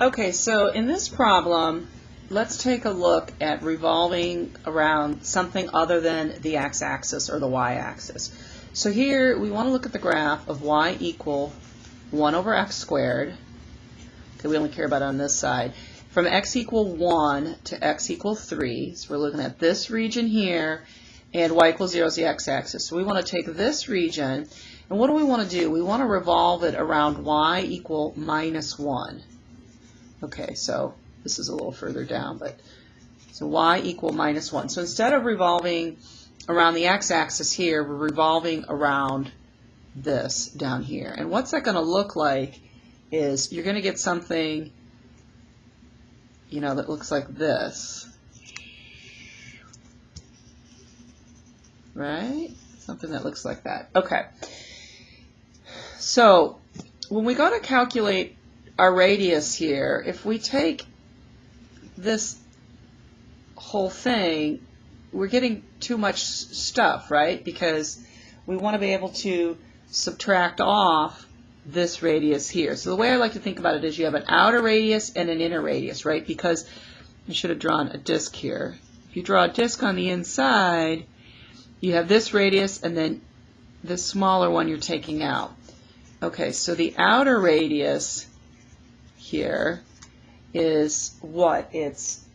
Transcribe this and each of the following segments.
Okay, so in this problem, let's take a look at revolving around something other than the x-axis or the y-axis. So here we want to look at the graph of y equal 1 over x squared. Okay, we only care about it on this side. From x equal 1 to x equal 3. So we're looking at this region here, and y equals 0 is the x-axis. So we want to take this region, and what do we want to do? We want to revolve it around y equal minus 1. Okay, so this is a little further down, but so y equal minus 1. So instead of revolving around the x-axis here, we're revolving around this down here. And what's that going to look like is you're going to get something, you know, that looks like this. Right? Something that looks like that. Okay. So when we go to calculate our radius here, if we take this whole thing, we're getting too much stuff, right? Because we want to be able to subtract off this radius here. So the way I like to think about it is you have an outer radius and an inner radius, right? Because I should have drawn a disk here. If you draw a disk on the inside, you have this radius and then this smaller one you're taking out. Okay, so the outer radius here is what? It's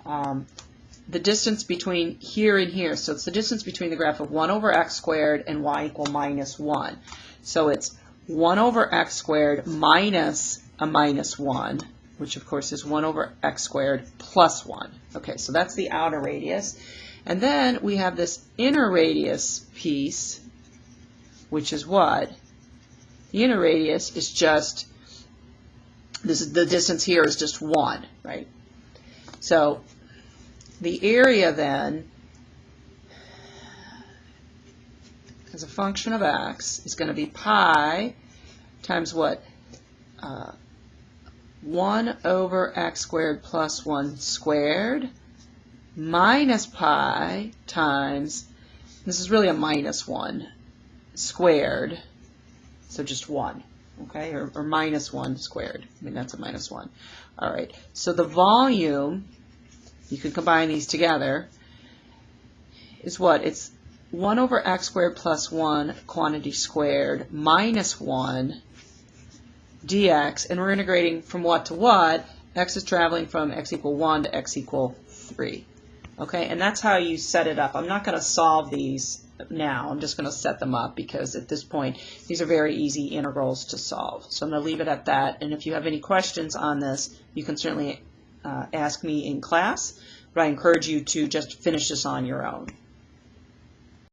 the distance between here and here. So it's the distance between the graph of 1 over x squared and y equal minus 1. So it's 1 over x squared minus a minus 1, which of course is 1 over x squared plus 1. Okay, so that's the outer radius. And then we have this inner radius piece, which is what? The inner radius is just, this is, the distance here is just 1, right? So the area then, as a function of x, is going to be pi times what? 1 over x squared plus 1 squared minus pi times, this is really a minus 1 squared, so just 1. Okay, or minus 1 squared. I mean, that's a minus 1. All right, so the volume, you can combine these together, is what? It's 1 over x squared plus 1 quantity squared minus 1 dx, and we're integrating from what to what? X is traveling from x equal 1 to x equal 3. Okay, and that's how you set it up. I'm not going to solve these now. I'm just going to set them up because at this point these are very easy integrals to solve. So I'm going to leave it at that, and if you have any questions on this, you can certainly ask me in class, but I encourage you to just finish this on your own.